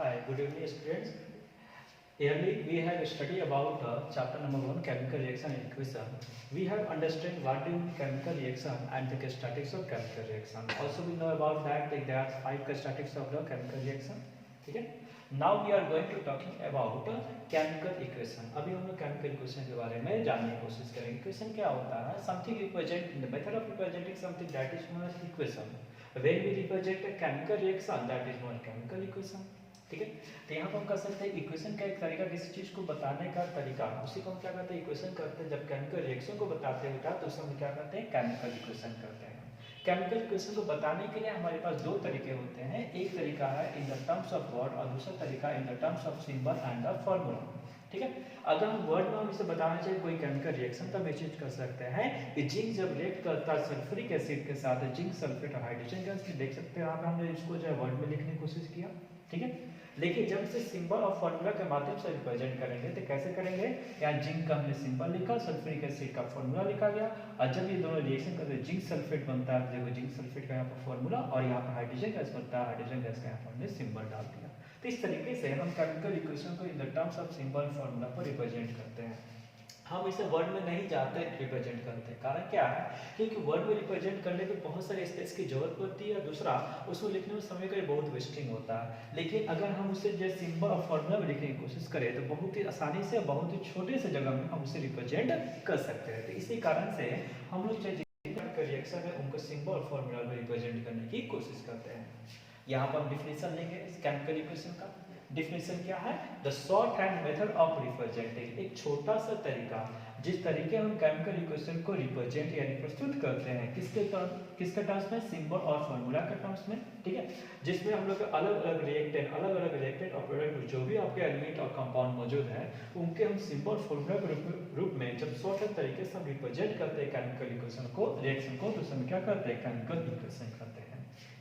Hi, good evening, students. Earlier, we have studied about chapter number 1, chemical reaction and equation. We have understood what is chemical reaction and the statistics of chemical reaction. Also, we know about that there are 5 statistics of the chemical reaction. Okay? Now we are going to talking about chemical equation. अभी हम लोग chemical equation के बारे में जानने की कोशिश करेंगे. Equation क्या होता है? Something represent the method of representing something that is known as equation. When we represent a chemical reaction, that is known as chemical equation. ठीक है, तो यहाँ पर हम कर सकते हैं इक्वेशन का एक तरीका, किसी चीज को बताने का तरीका, उसी को हम क्या कहते हैं इक्वेशन करते हैं. जब केमिकल रिएक्शन को बताते हैं तो उसे हम क्या कहते हैं केमिकल इक्वेशन करते हैं. केमिकल इक्वेशन को बताने के लिए हमारे पास दो तरीके होते हैं. एक तरीका है in the terms of word और दूसरा तरीका in the terms of symbol and the formula. ठीक है, अगर हम वर्ड में हम इसे बताना चाहिए कोई केमिकल रिएक्शन तो हम ये चीज कर सकते हैं कि जिंक जब रिएक्ट करता है सल्फ्यूरिक एसिड के साथ, जिंक सल्फेट और हाइड्रोजन गैस, देख सकते हैं यहाँ पे हमने इसको जो है वर्ड में लिखने की कोशिश किया. ठीक है, लेकिन जब इसे सिंबल और फॉर्मूला के माध्यम से रिप्रेजेंट करेंगे तो कैसे करेंगे. यहाँ जिंक का हमने सिंबल लिखा, सल्फ्यूरिक एसिड का फॉर्मूला लिखा गया, और जब ये दोनों रिएक्शन करते हैं जिंक सल्फेट बनता है, देखो जिंक सल्फेट का यहाँ पर फॉर्मूला, और यहाँ पर हाइड्रोजन गैस बनता है, हाइड्रोजन गैस का यहाँ पर हमने सिंबल डाल दिया. तो इस तरीके से हम केमिकल इक्वेशन को in the terms of symbol formula पर रिप्रेजेंट करते हैं. हम इसे वर्ड में नहीं जाते रिप्रेजेंट करते. कारण क्या है, क्योंकि वर्ड में रिप्रेजेंट करने में बहुत सारे स्पेस की जरूरत पड़ती है, दूसरा उसको लिखने में समय का बहुत वेस्टिंग होता है. लेकिन अगर हम उसे जो सिंबल और फॉर्मूला में लिखने की कोशिश करें तो बहुत ही आसानी से, बहुत ही छोटे से जगह में हम उसे रिप्रेजेंट कर सकते हैं. तो इसी कारण से हम लोग जो रिएक्शन है उनको सिंबल और फॉर्मूला में रिप्रेजेंट करने की कोशिश करते हैं. यहाँ पर हम डिफिनेशन लेंगे केमिकल इक्वेशन का. डिफिनेशन क्या है, the short hand method of representing, एक छोटा सा तरीका जिस तरीके हम केमिकल इक्वेशन को रिप्रेजेंट यानी प्रस्तुत करते हैं किसके टर्म्स में, सिंबल और फॉर्मूला के टर्म्स में. ठीक है, जिसमें हम लोग अलग अलग रिएक्टेंट और प्रोडक्ट जो भी आपके एलिमेंट और कंपाउंड मौजूद है उनके हम सिंबल फॉर्मूला के रूप में जब शॉर्ट हैंड तरीके से हम रिप्रेजेंट करते हैं केमिकल इक्वेशन को, रिएक्शन को, तो उसमें क्या करते हैं केमिकल इक्वेशन करते हैं.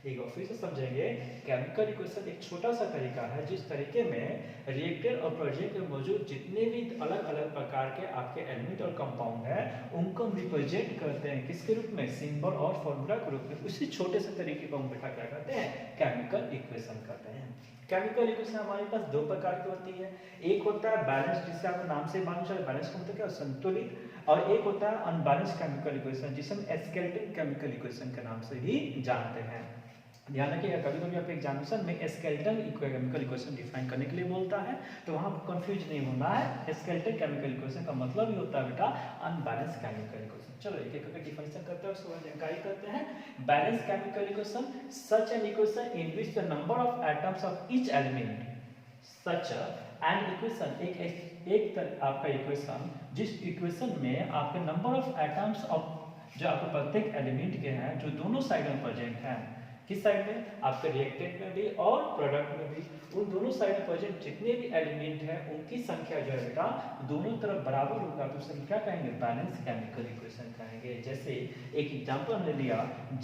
एक बार फिर से समझेंगे, केमिकल इक्वेशन एक छोटा सा तरीका है जिस तरीके में रिएक्टर और प्रोडक्ट में मौजूद जितने भी अलग अलग प्रकार के आपके एलिमेंट और कंपाउंड है उनको हम रिप्रेजेंट करते हैं किसके रूप में, सिंबल और फॉर्मूला के रूप में. उसी छोटे से तरीके को हम बेटा क्या करते हैं, केमिकल इक्वेशन करते हैं. केमिकल इक्वेशन हमारे पास दो प्रकार की होती है. एक होता है बैलेंस, जिसे आप नाम से मालूम चले, बैलेंस का मतलब क्या, संतुलित. और एक होता है अनबैलेंस्ड केमिकल इक्वेशन जिसे हम स्केलेटन केमिकल इक्वेशन के नाम से भी जानते हैं. ध्यान रखिएगा, कभी कभी आप एग्जामिनेशन में स्केलेटन केमिकल इक्वेशन डिफाइन करने के लिए बोलता है तो वहां कंफ्यूज नहीं होना है. स्केलेटन केमिकल इक्वेशन का मतलब ही होता है बेटा अनबैलेंस्ड केमिकल इक्वेशन. चलो एक एक करके डिफिनेशन करते हैं, उसके बाद जानकारी करते हैं. Balance chemical equation, such an equation in which the number of atoms of each element, such an equation, एक आपका इक्वेशन जिस इक्वेशन में आपके नंबर ऑफ एटम्स ऑफ जो आपके प्रत्येक एलिमेंट के हैं जो दोनों साइड में प्रेजेंट हैं, किस साइड में, आपके रिएक्टेंट में भी और प्रोडक्ट में भी, उन दोनों साइड में प्रेजेंट जितने भी एलिमेंट हैं उनकी संख्या जो है बेटा दोनों तरफ बराबर होगा तो उसे क्या कहेंगे, बैलेंस केमिकल इक्वेशन कहेंगे. जैसे एक एग्जांपल हमने लिया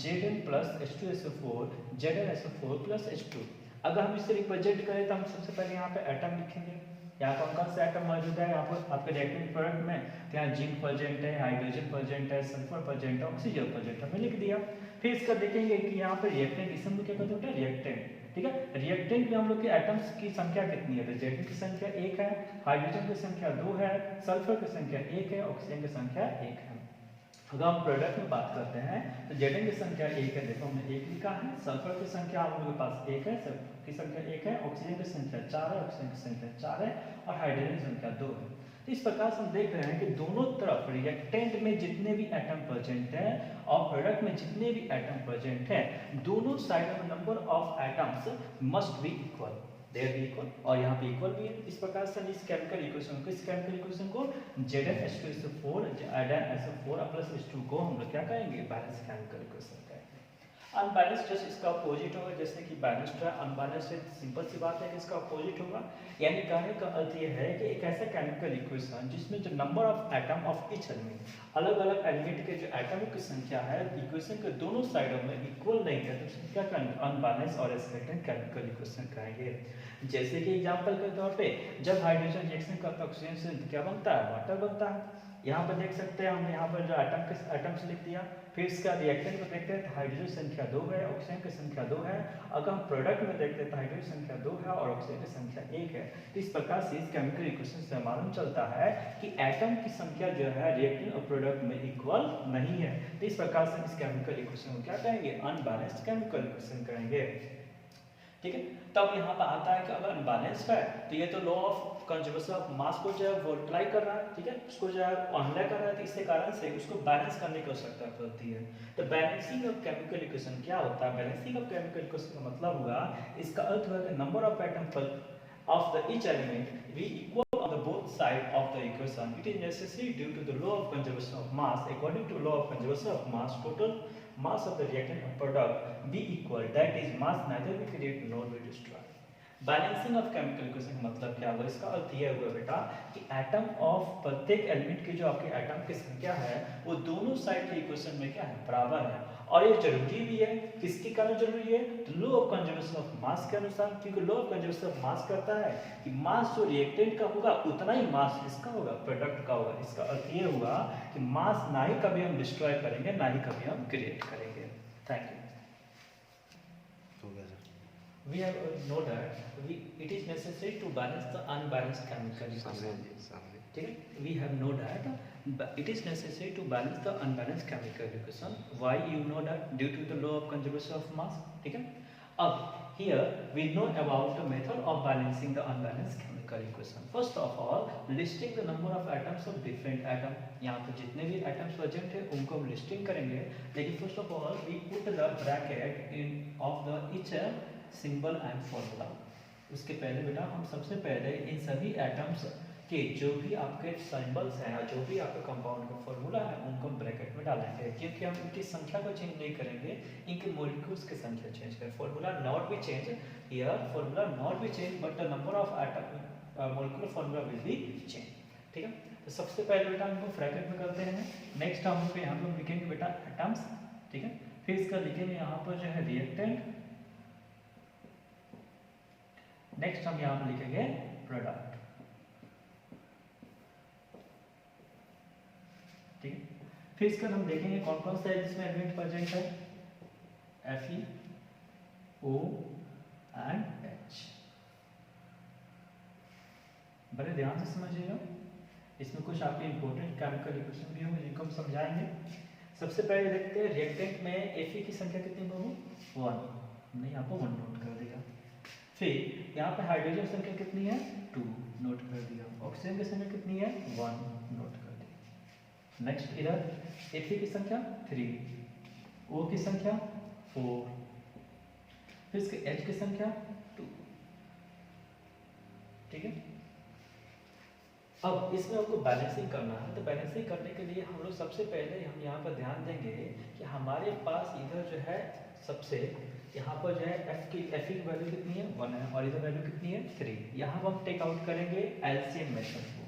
Zn plus H2SO4 ZnSO4 plus H2. अगर हम इसे रिप्रेजेंट करें तो हम सबसे पहले यहाँ पे एटम लिखेंगे. यहाँ कौन कौन से एटम मौजूद है, यहाँ पर आपके रिएक्टेंट प्रोडक्ट में, तो यहाँ जिंक प्रेजेंट है, हाइड्रोजन प्रेजेंट है, सल्फर प्रेजेंट है, ऑक्सीजन प्रेजेंट है, हमने लिख दिया. फिर इसका देखेंगे कि यहाँ पर रिएक्टेंट, इसे हम लोग क्या कहते हैं, रिएक्टेंट. ठीक है, रिएक्टेंट में हम लोग के एटम्स की संख्या कितनी है, तो Zn की संख्या 1 है, हाइड्रोजन की संख्या 2 है, सल्फर की संख्या 1 है, ऑक्सीजन की संख्या 1 है. अगर हम प्रोडक्ट में बात करते हैं तो Zn की संख्या 1 है, देखो हमने 1 लिखा है, सल्फर की संख्या हम लोगों के पास 1 है, सल्फर की संख्या 1 है, ऑक्सीजन की संख्या 4 है, ऑक्सीजन की संख्या 4 है, और हाइड्रोजन की संख्या 2 है. तो इस प्रकार से हम देख रहे हैं कि दोनों तरफ रिएक्टेंट में जितने भी एटम प्रेजेंट है और प्रोडक्ट में जितने भी एटम प्रेजेंट है दोनों साइड में number of atoms must be equal, they are equal, और यहाँ पे इक्वल भी है. इस प्रकार से इस केमिकल इक्वेशन को ZnH2SO4 ZnSO4 प्लस H2 को हम लोग क्या कहेंगे, बैलेंस केमिकल इक्वेशन कहेंगे. अनबैलेंस्ड जस्ट इसका अपोजिट होगा, जैसे कि बैलेंस्ड है, अनबैलेंस्ड है, सिंपल सी बात है कि इसका अपोजिट होगा. यानी कहने का अर्थ ये है कि एक ऐसा केमिकल इक्वेशन जिसमें जो number of atom of each element, अलग अलग एलिमेंट के जो एटमों की संख्या है इक्वेशन के दोनों साइडों में इक्वल नहीं है तो उसको क्या कहेंगे, अनबैलेंस्ड और स्केलेटन केमिकल इक्वेशन कहेंगे. जैसे कि एग्जांपल के तौर पे जब हाइड्रोजन रिएक्शन करता है ऑक्सीजन से क्या बनता है, वाटर बनता है. यहाँ पर देख सकते हैं हमने यहाँ पर जो एटम्स लिख दिया। फिर इसका रिएक्टेंट को देखते हैं तो हाइड्रोजन संख्या 2 है, ऑक्सीजन की संख्या 2 है। अगर हम प्रोडक्ट में देखते हैं तो हाइड्रोजन संख्या 2 है और ऑक्सीजन की संख्या 1 है। तो इस प्रकार से इस केमिकल इक्वेशन से मालूम चलता है कि एटम की संख्या जो है रिएक्टेंट और प्रोडक्ट में इक्वल नहीं है। तो इस प्रकार से इस केमिकल इक्वेशन को क्या कहेंगे, अनबैलेंस्ड केमिकल इक्वेशन कहेंगे। ठीक है, तब यहाँ पर आता है कि अगर अनबैलेंस्ड है तो ये तो law of conservation of mass को जो है वो अप्लाई कर रहा है। ठीक है, उसको जो है अनलाई कर रहा है, तो इसके कारण से उसको बैलेंस करने की आवश्यकता पड़ती है। तो बैलेंसिंग ऑफ केमिकल इक्वेशन क्या होता है, बैलेंसिंग ऑफ केमिकल इक्वेशन का मतलब हुआ, इसका अर्थ हुआ कि number of atom of the each element be equal on the both side of the equation. It is necessary due to the law of conservation of mass. According to law of conservation of mass, total mass of the reactant or product be equal. That is, mass neither be created nor be destroyed. Balancing of chemical equation का मतलब क्या हुआ, इसका अर्थ यह हुआ बेटा कि atom of प्रत्येक एलिमेंट की जो आपके एटम की संख्या है वो दोनों साइड के इक्वेशन में क्या है, बराबर है। और ये जरूरी भी है, किसके कारण जरूरी है, तो law of conservation of mass के अनुसार। क्योंकि law of conservation of mass कहता है कि मास जो रिएक्टेंट का होगा उतना ही मास इसका होगा, प्रोडक्ट का होगा। इसका अर्थ ये हुआ कि मास ना ही कभी हम डिस्ट्रॉय करेंगे ना ही कभी हम क्रिएट करेंगे। Thank you. We have know that it is necessary to balance the unbalanced chemical equation. ठीक है, we have know that it is necessary to balance the unbalanced chemical equation. Why you know that? Due to the law of conservation of mass. ठीक है, अब here we know about the method of balancing the unbalanced chemical equation. First of all, listing the number of atoms of different atom. यहाँ पर जितने भी atoms present है उनको हम listing करेंगे। लेकिन first of all we put the bracket in of the each symbol and formula. उसके पहले बेटा हम सबसे पहले इन सभी एटम्स के जो भी आपके सिंबल्स हैं और जो भी आपके कंपाउंड का फॉर्मूला है उनको हम ब्रैकेट में डालेंगे, क्योंकि हम इनकी संख्या को चेंज नहीं करेंगे, इनके मॉलिक्यूल्स की संख्या चेंज करें। Formula not be change here, formula not be change but the number of atom molecular formula will be change. ठीक है, तो सबसे पहले बेटा हमको ब्रैकेट में करते हैं। नेक्स्ट हम यहाँ पर लिखेंगे बेटा एटम्स। ठीक है, फिर इसका लिखेंगे यहाँ पर जो है रिएक्टेंट। नेक्स्ट हम यहाँ पर लिखेंगे प्रोडक्ट। ठीक है, फिर इसका हम देखेंगे कौन कौन सा है जिसमें एलिमेंट प्रेजेंट है, Fe, O एंड H। बड़े ध्यान से समझिएगा, इसमें कुछ आपके इंपॉर्टेंट केमिकल इक्वेशन भी होंगे जिनको हम समझाएंगे। सबसे पहले देखते हैं रिएक्टेंट में Fe की संख्या कितनी होगी, 1। हमने यहाँ पर 1 नोट कर दिया। फिर यहाँ पे हाइड्रोजन संख्या कितनी है, 2 नोट कर दिया। ऑक्सीजन की संख्या कितनी है, 1 नोट कर दिया। नेक्स्ट इधर Fe की संख्या 3, O की संख्या 4, फिर इसके H की संख्या 2। ठीक है, अब इसमें हमको बैलेंसिंग करना है। तो बैलेंसिंग करने के लिए हम लोग सबसे पहले हम यहाँ पर ध्यान देंगे कि हमारे पास इधर जो है सबसे यहाँ पर जो है Fe की वैल्यू कितनी है, 1 है, और इधर वैल्यू कितनी है, 3। यहाँ पर हम टेक आउट करेंगे एलसीएम मेथड को।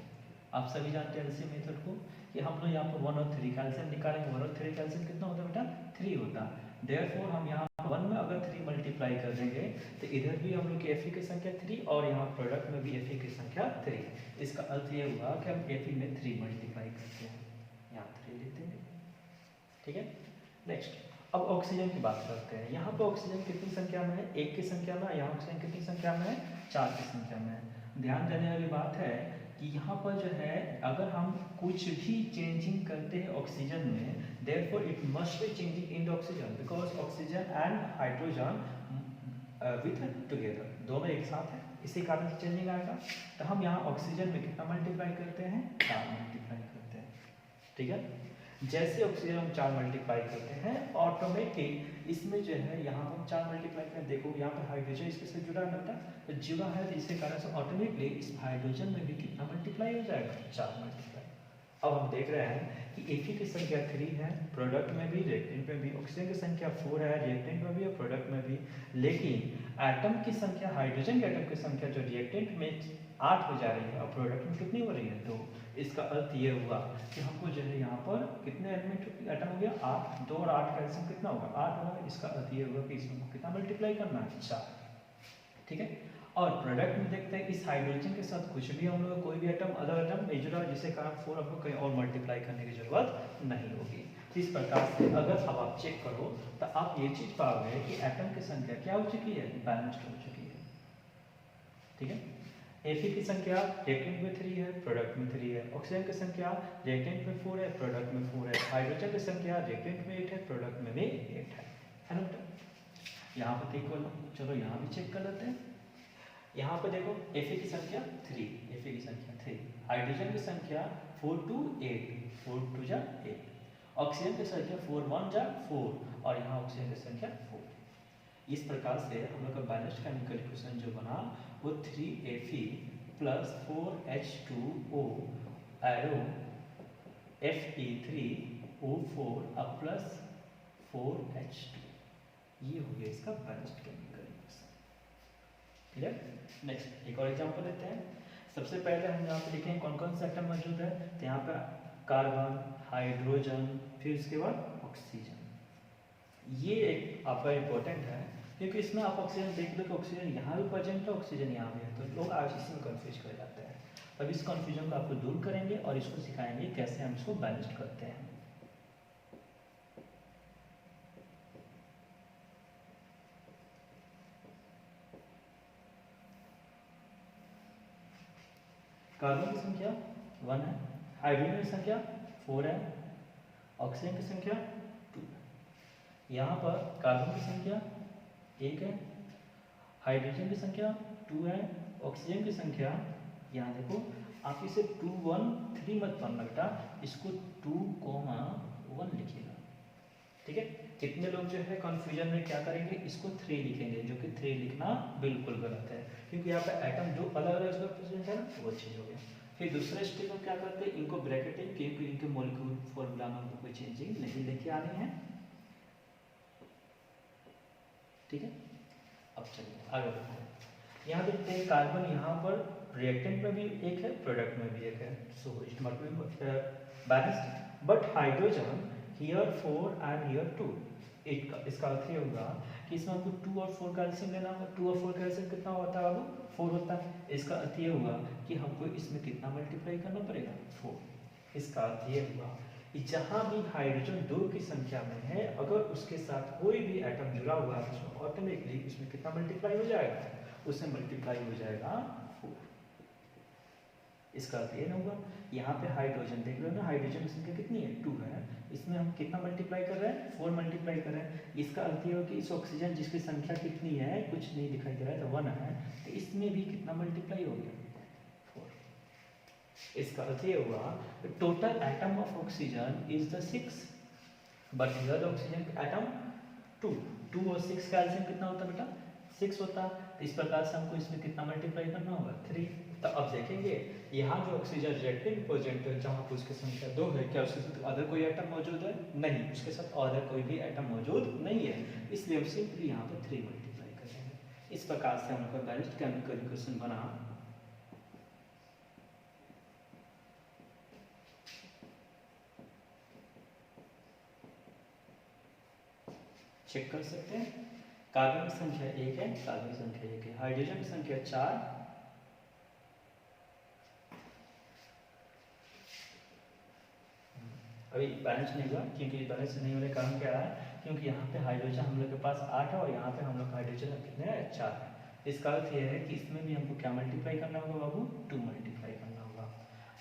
आप सभी जानते हैं एलसीएम मेथड को कि हम लोग यहाँ पर 1 और 3 का एलसीएम निकालेंगे। 1 और 3 का एलसीएम कितना होता है बेटा, 3 होता है। देयरफॉर हम यहाँ 1 में अगर 3 मल्टीप्लाई कर देंगे तो इधर भी हम लोग की Fe की संख्या 3 और यहाँ प्रोडक्ट में भी Fe की संख्या 3। इसका अर्थ ये हुआ कि हम Fe में 3 मल्टीप्लाई करते हैं, यहाँ 3 लेते हैं। ठीक है, नेक्स्ट अब ऑक्सीजन की बात करते हैं। यहाँ पर ऑक्सीजन कितनी संख्या में है, 1 की संख्या में। यहाँ ऑक्सीजन कितनी संख्या में है, 4 की संख्या में। ध्यान देने वाली बात है कि यहाँ पर जो है अगर हम कुछ भी चेंजिंग करते हैं ऑक्सीजन में, therefore it must be changing in the oxygen because oxygen and hydrogen with together, दोनों एक साथ है, इसी कारण से चेंजिंग आएगा। तो हम यहाँ ऑक्सीजन में कितना मल्टीप्लाई करते हैं, 4 मल्टीप्लाई करते हैं। ठीक है, जैसे ऑक्सीजन हम 4 मल्टीप्लाई करते हैं ऑटोमेटिक इसमें जो है यहाँ हम 4 मल्टीप्लाई करें, देखो यहाँ पर हाइड्रोजन इसके साथ जुड़ा है, तो जुड़ा है, तो इसके कारण से ऑटोमेटिकली इस हाइड्रोजन में भी कितना मल्टीप्लाई हो जाएगा, 4 मल्टीप्लाई। अब हम देख रहे हैं कि Fe की संख्या 3 है, प्रोडक्ट में भी रिएक्टेंट में भी। ऑक्सीजन की संख्या 4 है, रिएक्टेंट में भी और प्रोडक्ट में भी। लेकिन एटम की संख्या, हाइड्रोजन के एटम की संख्या जो रिएक्टेंट में 8 हो जा रही है और प्रोडक्ट में कितनी हो रही है, 2। इसका अर्थ ये हुआ कि हमको जो है यहाँ पर कितने एलिमेंट एटम हो गया, 8। 2 और 8 का एल्सियम कितना होगा, 8 होगा। इसका अर्थ ये हुआ कि इसमें कितना मल्टीप्लाई करना है, 4। ठीक है, और प्रोडक्ट में देखते हैं इस हाइड्रोजन के साथ कुछ भी हम लोग कोई भी एटम अदर एटम नहीं जुड़ा, जिसके कारण 4 आपको कहीं और मल्टीप्लाई करने की जरूरत नहीं होगी। तो इस प्रकार से अगर अब आप चेक करो तो आप ये चीज पाओगे कि एटम की संख्या क्या हो चुकी है, बैलेंस्ड हो चुकी है। ठीक है, Fe की संख्या रिएक्टेंट में 3 है, प्रोडक्ट में 3 है। ऑक्सीजन की संख्या रिएक्टेंट में 4 है, प्रोडक्ट में 4 है। हाइड्रोजन की संख्या रिएक्टेंट में 8 है, प्रोडक्ट में भी 8 है ना। यहाँ पर इक्वल, चलो यहाँ भी चेक कर लेते हैं। यहाँ पर देखो Fe की संख्या 3, Fe की संख्या 3, हाइड्रोजन की संख्या 4 2 8, 4 2 जा 8, ऑक्सीजन की संख्या 4 1 जा 4 और यहाँ ऑक्सीजन की संख्या 4। इस प्रकार से हम लोग का बैलेंस्ड केमिकल इक्वेशन जो बना वो 3Fe plus 4H2O arrow Fe3O4 अब प्लस 4H2, ये हो गया इसका balanced chemical equation. Clear. Next एक और एग्जांपल लेते हैं। सबसे पहले हम यहाँ पे लिखेंगे कौन कौन से एटम मौजूद है, तो यहाँ पे कार्बन, हाइड्रोजन, फिर उसके बाद ऑक्सीजन। ये एक आपका इम्पोर्टेंट है क्योंकि इसमें आप ऑक्सीजन देख लो कि ऑक्सीजन यहाँ भी प्रेजेंट है, ऑक्सीजन यहाँ भी है, तो लोग आज इसमें कंफ्यूज कर जाते हैं। अब इस कंफ्यूजन को आपको दूर करेंगे और इसको सिखाएंगे कैसे हम इसको बैलेंस करते हैं। कार्बन की संख्या 1 है, हाइड्रोजन की संख्या 4 है, ऑक्सीजन की संख्या 2 है। यहाँ पर कार्बन की संख्या 1 है, हाइड्रोजन की संख्या 2 है, ऑक्सीजन की संख्या यहाँ देखो आप इसे 2 1 3 मत पढ़ना बेटा, इसको 2, 1 लिखिएगा। ठीक है, कितने लोग जो है कंफ्यूजन में क्या करेंगे, इसको 3 लिखेंगे, जो कि 3 लिखना बिल्कुल गलत है क्योंकि यहाँ पे एटम जो अलग अलग जगह प्रेजेंट है ना वो चीज हो गया। फिर दूसरे स्टेप में क्या करते हैं, इनको ब्रैकेटिंग क्योंकि इनके मॉलिक्यूल फॉर्मूला में हमको कोई चेंजिंग नहीं लेके आनी है। ठीक है, अब चलिए आगे बढ़ते हैं। यहाँ देखते हैं कार्बन यहाँ पर रिएक्टेंट में भी एक है, प्रोडक्ट में भी एक है, so it must be balanced. But hydrogen here 4 and here 2, इसका अर्थ ये होगा कि इसमें हमको 2 और 4 कैल्शियम लेना होगा। 2 और 4 कैल्शियम कितना होता है बाबू, 4 होता है। इसका अर्थ ये होगा कि हमको इसमें कितना मल्टीप्लाई करना पड़ेगा, 4। इसका अर्थ ये हुआ कि जहाँ भी हाइड्रोजन 2 की संख्या में है, अगर उसके साथ कोई भी एटम जुड़ा हुआ है तो ऑटोमेटिकली उसमें कितना मल्टीप्लाई हो जाएगा, उसमें मल्टीप्लाई हो जाएगा 4। इसका अर्थ ये ना होगा, यहाँ पे हाइड्रोजन देख रहे हो ना, हाइड्रोजन की संख्या कितनी है, 2 है, इसमें हम कितना मल्टीप्लाई कर रहे हैं, 4 मल्टीप्लाई कर रहे हैं। इसका अर्थ ये होगा कि इस ऑक्सीजन जिसकी संख्या कितनी है, कुछ नहीं दिखाई दे रहा है, तो 1 है, तो इसमें भी कितना मल्टीप्लाई हो गया, 4। इसका अर्थ ये हुआ total atom of oxygen is the 6, but here the oxygen atom 2। 2 और 6 का एलसीएम कितना होता है बेटा, 6 होता। तो इस प्रकार से हमको इसमें कितना मल्टीप्लाई करना होगा, 3। तो अब देखेंगे यहाँ जो ऑक्सीजन रिएक्टेंट प्रेजेंट है जहाँ पर उसकी संख्या 2 है, क्या उसके साथ अदर कोई एटम मौजूद है, नहीं, उसके साथ अदर कोई भी एटम मौजूद नहीं है, इसलिए हम सिंपली यहाँ पर 3 मल्टीप्लाई करेंगे। इस प्रकार से हमको बैलेंस्ड केमिकल इक्वेशन बना। चेक कर सकते हैं, कार्बन की संख्या 1 है, कार्बन की संख्या 1 है, हाइड्रोजन की संख्या 4, अभी बैलेंस नहीं हुआ क्योंकि बैलेंस नहीं होने का कारण क्या है, क्योंकि यहाँ पे हाइड्रोजन हम लोग के पास 8 है और यहाँ पे हम लोग हाइड्रोजन कितने हैं, 4 है। इसका अर्थ ये है कि इसमें भी हमको क्या मल्टीप्लाई करना होगा बाबू, 2 मल्टीप्लाई करना होगा।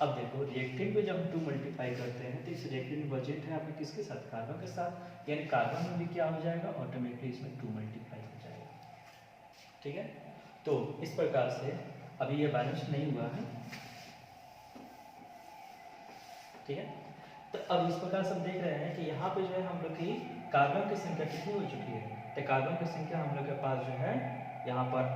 अब देखो रिएक्टेंट में जब हम 2 मल्टीप्लाई करते हैं तो इस रिएक्टेंट में बजट है आपके किसके साथ, कार्बन के साथ, यानी कार्बन में भी क्या हो जाएगा, ऑटोमेटिकली इसमें 2 मल्टीप्लाई हो जाएगा। ठीक है, तो इस प्रकार से अभी ये बैलेंस नहीं हुआ है। ठीक है, तो अब इस प्रकार से हम देख रहे हैं कि यहाँ पे जो है हम लोग की कार्बन की संख्या कितनी हो चुकी है, तो कार्बन की संख्या हम लोग के पास जो है यहाँ पर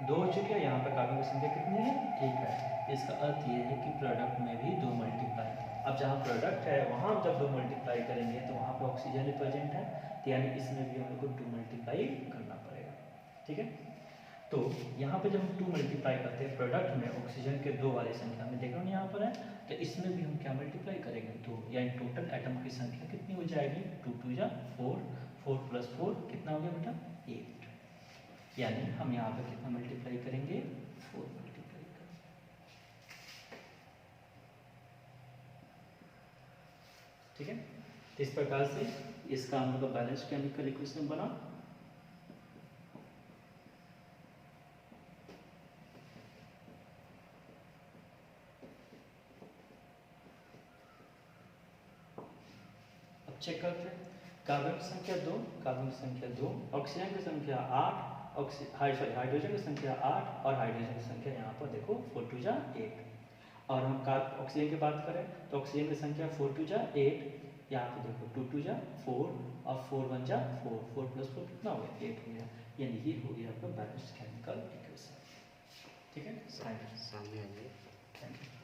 2 हो चुकी है, यहाँ पर कार्बन की संख्या कितनी है, 1 है। इसका अर्थ ये है कि प्रोडक्ट में भी 2 मल्टीप्लाई। अब जहाँ प्रोडक्ट है वहाँ जब 2 मल्टीप्लाई करेंगे तो वहाँ पर ऑक्सीजन ही प्रेजेंट है, तो यानी इसमें भी हम लोग को 2 मल्टीप्लाई करना पड़ेगा। ठीक है, तो यहाँ पे जब हम 2 मल्टीप्लाई करते हैं प्रोडक्ट में ऑक्सीजन के 2 वाली संख्या में, देख रहे हो यहाँ पर है, तो इसमें भी हम क्या मल्टीप्लाई करेंगे, 2, यानी टोटल एटम की संख्या कितनी हो जाएगी, 2 2 जा 4, 4 + 4 कितना हो गया बेटा, 8, यानी हम यहाँ पे कितना मल्टीप्लाई करेंगे, इस प्रकार से इसका हम लोग का बैलेंस्ड केमिकल इक्वेशन बना। अब चेक करते हैं। कार्बन की संख्या 2, कार्बन की संख्या 2, ऑक्सीजन की संख्या 8, हाइड्रोजन की संख्या 8 और हाइड्रोजन की संख्या यहाँ पर देखो 4 2 जा 8। और हम ऑक्सीजन की बात करें तो ऑक्सीजन की संख्या 4 2 जा 8, यहाँ पे देखो 2 2 जा 4 और 4 1 जा 4, 4 + 4 कितना हो गया 8 हो गया। यानी ये हो गया आपका बैलेंस्ड केमिकल इक्वेशन। ठीक है, सामने आइए। Thank you.